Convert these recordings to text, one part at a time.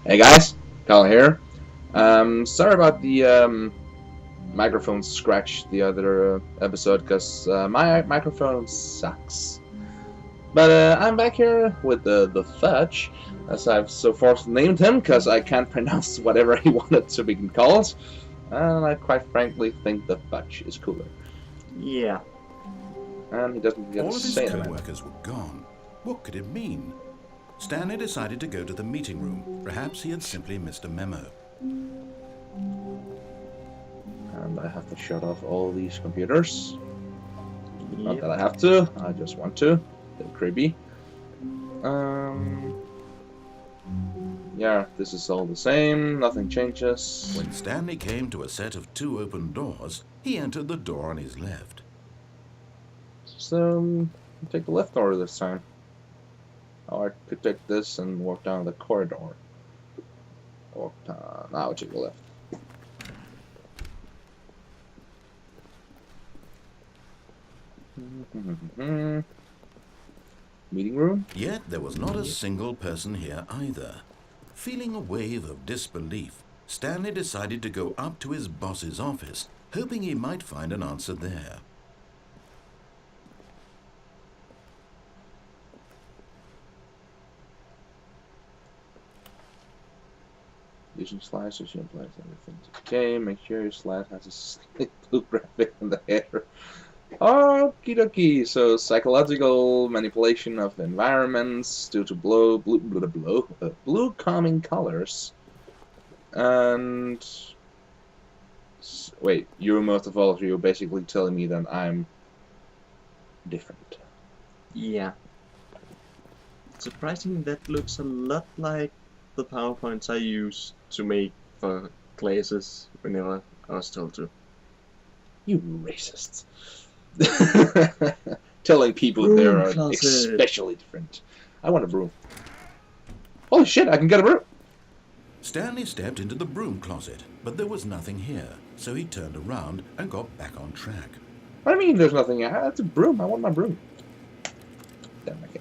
Hey guys, Carl here. Sorry about the microphone scratch the other episode, because my microphone sucks. But I'm back here with the Fudge, as I've so far named him, because I can't pronounce whatever he wanted to be called. And I quite frankly think the Fudge is cooler. Yeah. And he doesn't get All to of his say co-workers were gone. What could it mean? Stanley decided to go to the meeting room. Perhaps he had simply missed a memo. And I have to shut off all these computers. Not Yep. that I have to, I just want to. They're creepy. Yeah, this is all the same, nothing changes. When Stanley came to a set of 2 open doors, he entered the door on his left. So, take the left door this time. Or I could take this and walk down the corridor. Or, now I take the left. Meeting room? Yet there was not a single person here either. Feeling a wave of disbelief, Stanley decided to go up to his boss's office, hoping he might find an answer there. Using slides, you implies everything's okay. Make sure your slide has a slight blue graphic in the header. Okie dokie. So psychological manipulation of environments due to blue calming colors. And wait, you're most of all of you basically telling me that I'm different. Yeah. Surprisingly, that looks a lot like the PowerPoints I use to make for classes whenever I was told to. You racists. Telling people Broom they are closet. especially different. I want a broom. Holy shit, I can get a broom! Stanley stepped into the broom closet, but there was nothing here, so he turned around and got back on track. What do you mean there's nothing here? That's a broom. I want my broom. Damn, okay.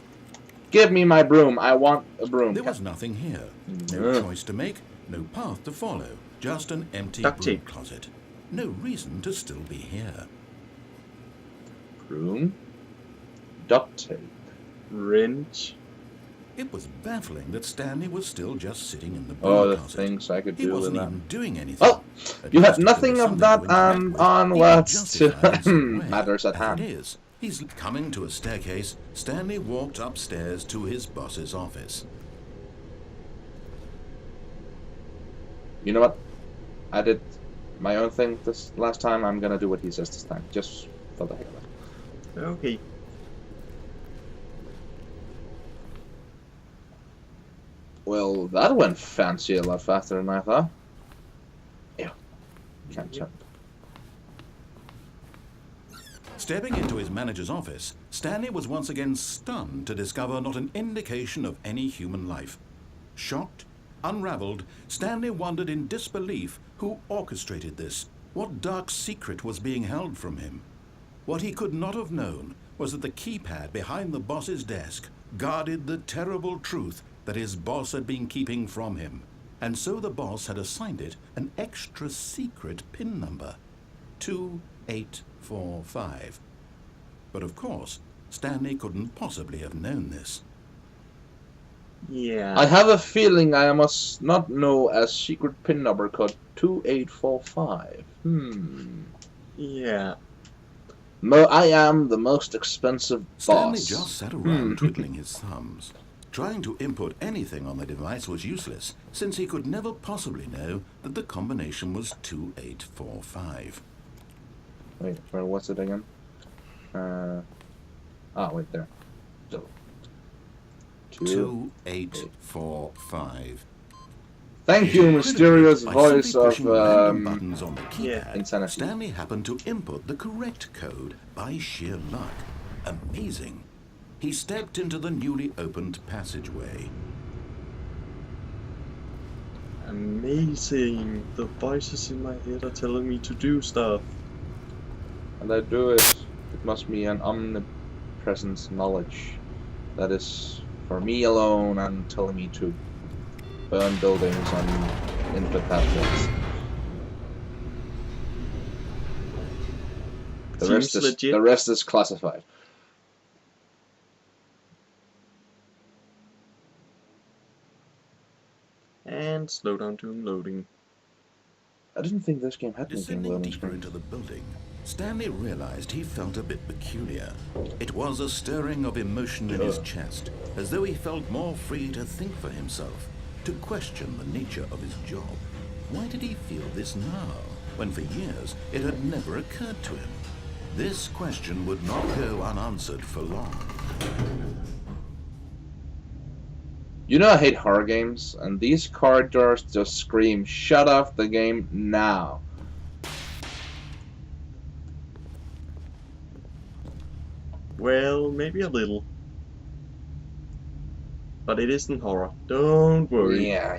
Give me my broom. I want a broom. There was nothing here. No choice to make, no path to follow, just an empty Duct broom tape. closet. No reason to still be here. Broom. Duct tape. Wrench. It was baffling that Stanley was still just sitting in the Oh, broom the closet. things I could He do with wasn't that. even doing anything. Oh, At you least have if there nothing was of something that to interact with, on he could what justify his own way. matters at As hand. it is, he's coming to a staircase. Stanley walked upstairs to his boss's office. You know what? I did my own thing this last time. I'm gonna do what he says this time. Just for the heck of it. Okay. Well, that went fancy a lot faster than I thought. Ew. Can't jump. Stepping into his manager's office, Stanley was once again stunned to discover not an indication of any human life. Shocked, unraveled, Stanley wondered in disbelief who orchestrated this, what dark secret was being held from him. What he could not have known was that the keypad behind the boss's desk guarded the terrible truth that his boss had been keeping from him, and so the boss had assigned it an extra secret PIN number, 2845. But of course, Stanley couldn't possibly have known this. Yeah. I have a feeling I must not know a secret PIN number code 2845. Yeah. I am the most expensive Stanley boss. just sat around twiddling his thumbs. Trying to input anything on the device was useless, since he could never possibly know that the combination was 2845. Wait, what's it again? Wait, there. So, 2845. Thank you, mysterious By voice simply of pushing random buttons on the keypad, insanity. Stanley happened to input the correct code by sheer luck. Amazing. He stepped into the newly opened passageway. Amazing. The voices in my head are telling me to do stuff. And I do it. It must be an omnipresent knowledge that is for me alone and telling me to burn buildings on infinite pathways. Seems legit. The rest is classified. And slow down to loading. I didn't think this game had any game Descending loading deeper screens. into the building, Stanley realized he felt a bit peculiar. It was a stirring of emotion in his chest, as though he felt more free to think for himself, to question the nature of his job. Why did he feel this now, when for years it had never occurred to him? This question would not go unanswered for long. You know I hate horror games, and these corridors just scream, shut off the game now. Well, maybe a little. But it isn't horror. Don't worry. Yeah.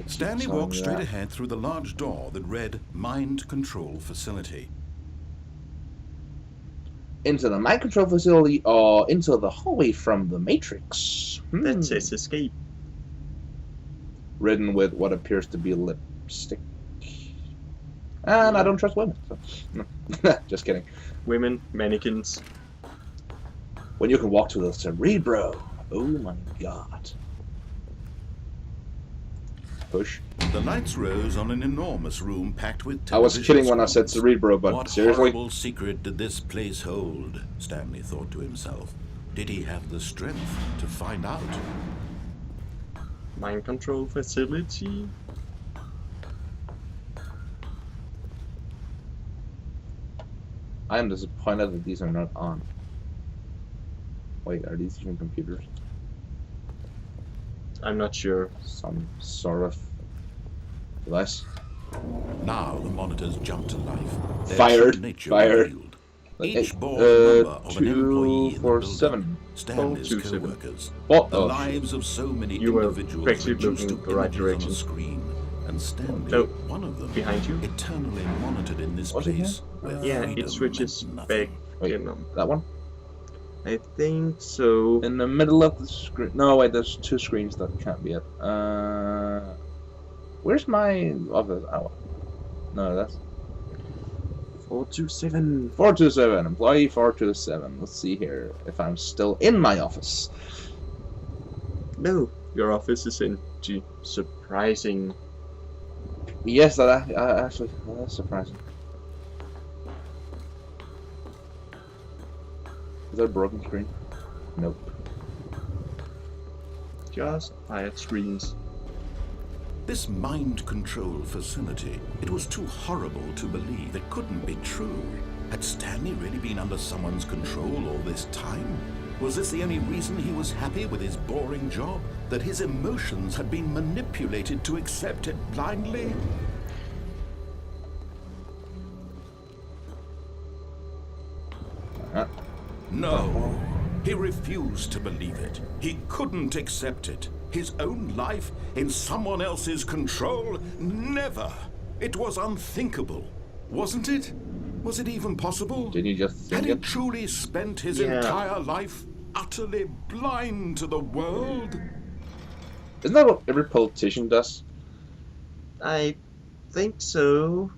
Stanley walked straight ahead through the large door that read Mind Control Facility. Into the mind control facility or into the hallway from the Matrix. That says escape. Written with what appears to be lipstick. And I don't trust women. So. No. Just kidding. Women, mannequins. When you can walk to the cerebro. Oh my god. Push. The lights rose on an enormous room packed with television I was kidding when I said screens. cerebro, but What seriously? horrible secret did this place hold? Stanley thought to himself. Did he have the strength to find out? Mind control facility. I am disappointed that these are not on. Wait, are these even computers? I'm not sure. Some sort of device? Now the monitors jumped to life. Their Fired. true nature Fired. revealed. Each bore the number of an employee in the building. 247. Stanley's 247. co-workers. What? The Oh, lives of so many You were individuals actually reduced to looking the right images on direction. a screen. And Stanley, No. one of them, Behind you? eternally monitored in this Was it place. Where Yeah, freedom it switches meant back. nothing. Wait. You know. that one? I think so. In the middle of the screen. No, wait, there's two screens that can't be it. Where's my office? Oh, no, that's 427. 427. Employee 427. Let's see here if I'm still in my office. No, your office is empty. Surprising. Yes, that actually, that's surprising. Is that a broken screen? Nope. Just fired screens. This mind control facility, it was too horrible to believe. It couldn't be true. Had Stanley really been under someone's control all this time? Was this the only reason he was happy with his boring job? That his emotions had been manipulated to accept it blindly? No, he refused to believe it. He couldn't accept it. His own life in someone else's control? Never! It was unthinkable, wasn't it? Was it even possible? Did you just Had think he it? truly spent his Yeah. entire life utterly blind to the world? Isn't that what every politician does? I think so.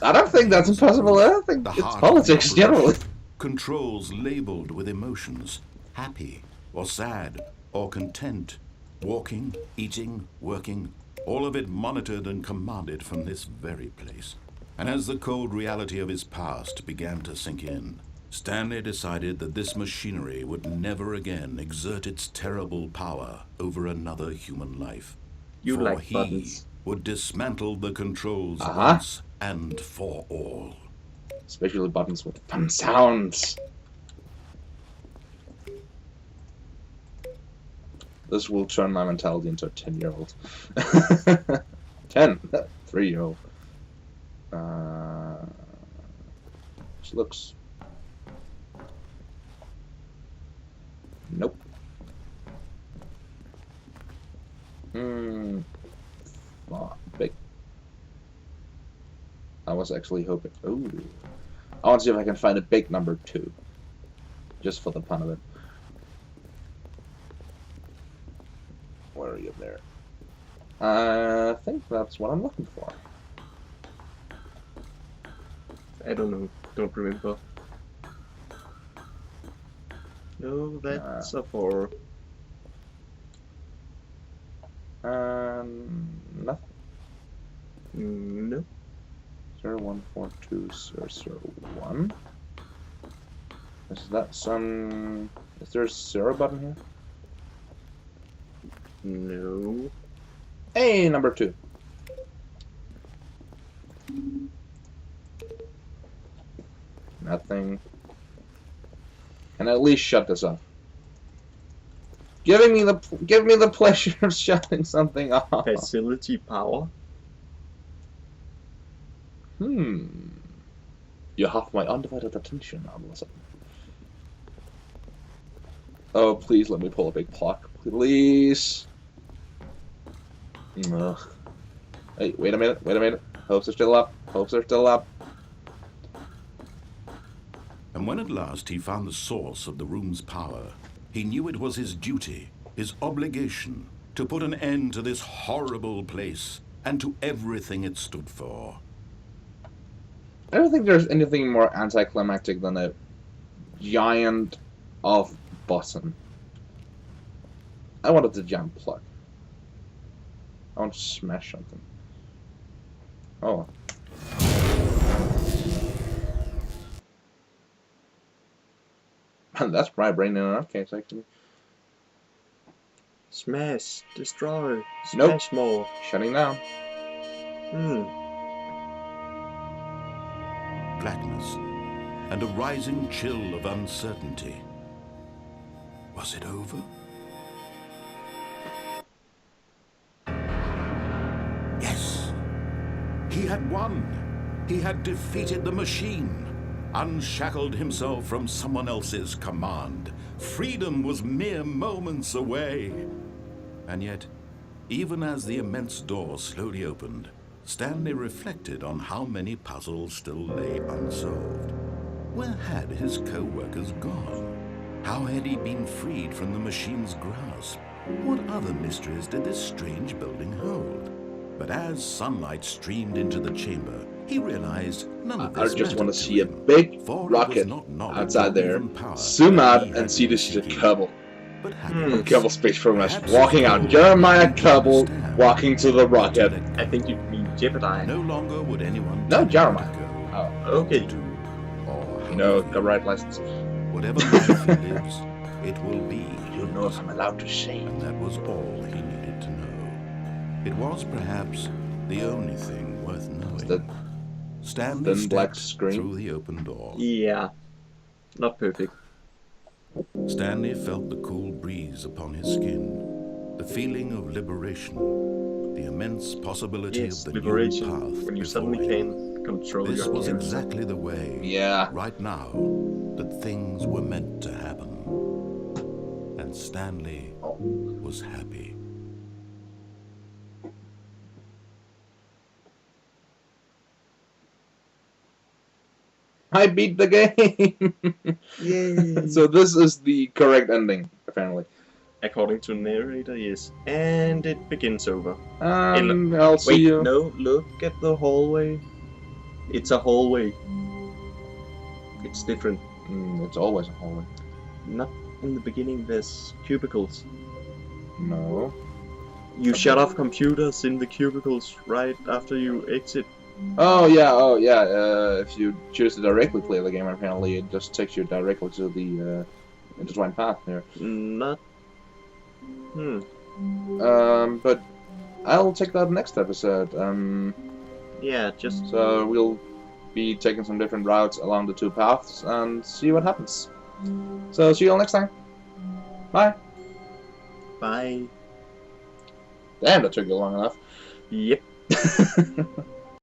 I don't think that's impossible. I don't think The it's heart of politics the generally. operation. Controls labeled with emotions, happy or sad or content, walking, eating, working, all of it monitored and commanded from this very place. And as the cold reality of his past began to sink in, Stanley decided that this machinery would never again exert its terrible power over another human life. You For like he buttons. would dismantle the controls Uh-huh. once and for all. Especially buttons with fun sounds. This will turn my mentality into a 10-year-old. 10? 3-year-old. Which looks... Nope. Oh, big. I was actually hoping... Ooh. I want to see if I can find a big number 2. Just for the fun of it. Where are you there? I think that's what I'm looking for. I don't know. Don't remember. No, that's a 4. Nothing. No. 0142001. Is that some... Is there a 0 button here? No. Hey, number 2. Nothing. Can I at least shut this off? Give me the pleasure of shutting something off. Facility power. You have my undivided attention, Amazon. Oh, please let me pull a big clock, please. Ugh. Hey, wait a minute. Hopes are still up. And when at last he found the source of the room's power, he knew it was his duty, his obligation, to put an end to this horrible place and to everything it stood for. I don't think there's anything more anticlimactic than a giant off button. I wanted to jump plug. I want to smash something. Oh. Man, that's my brain in an case, actually. Smash. Destroy. Nope. Smash more. Shutting down. Blackness and a rising chill of uncertainty. Was it over? Yes! He had won! He had defeated the machine, unshackled himself from someone else's command. Freedom was mere moments away. And yet, even as the immense door slowly opened, Stanley reflected on how many puzzles still lay unsolved. Where had his co-workers gone? How had he been freed from the machine's grasp? What other mysteries did this strange building hold? But as sunlight streamed into the chamber, he realized none of this I just want to mattered see a him, big for it was rocket not knowledge outside or there, even power zoom that out he and had see been this is a seeking. couple. But had From this Kerbal Space Progress perhaps walking out. his Jeremiah goal Kerbal to understand walking to the rocket. I think you mean Jeopardy. No longer would anyone No, tell him Jeremiah. where to go, Okay. what to do, or how No, to feel. copyright license. Whatever life he lives, it will be. You know if I'm allowed to say. And that was all he needed to know. It was perhaps the only thing worth knowing. that Stanley thin black stepped screen? through the open door. Yeah. Not perfect. Stanley felt the cool breeze upon his skin, the feeling of liberation, the immense possibility Yes, of the liberation. new path When you before suddenly him. can control This your was character. exactly the way, Yeah. right now, that things were meant to happen. And Stanley was happy. I beat the game! Yay! So this is the correct ending, apparently. According to narrator, yes. And it begins over. I'll see Wait, you. no, look at the hallway. It's a hallway. It's different. It's always a hallway. Not in the beginning, there's cubicles. No. You shut off computers in the cubicles right after you exit. Oh yeah. If you choose to directly play the game, apparently it just takes you directly to the intertwined path there. Not. But I'll take that next episode. Yeah, just. So we'll be taking some different routes along the two paths and see what happens. So see you all next time. Bye. Bye. Damn, that took you long enough. Yep.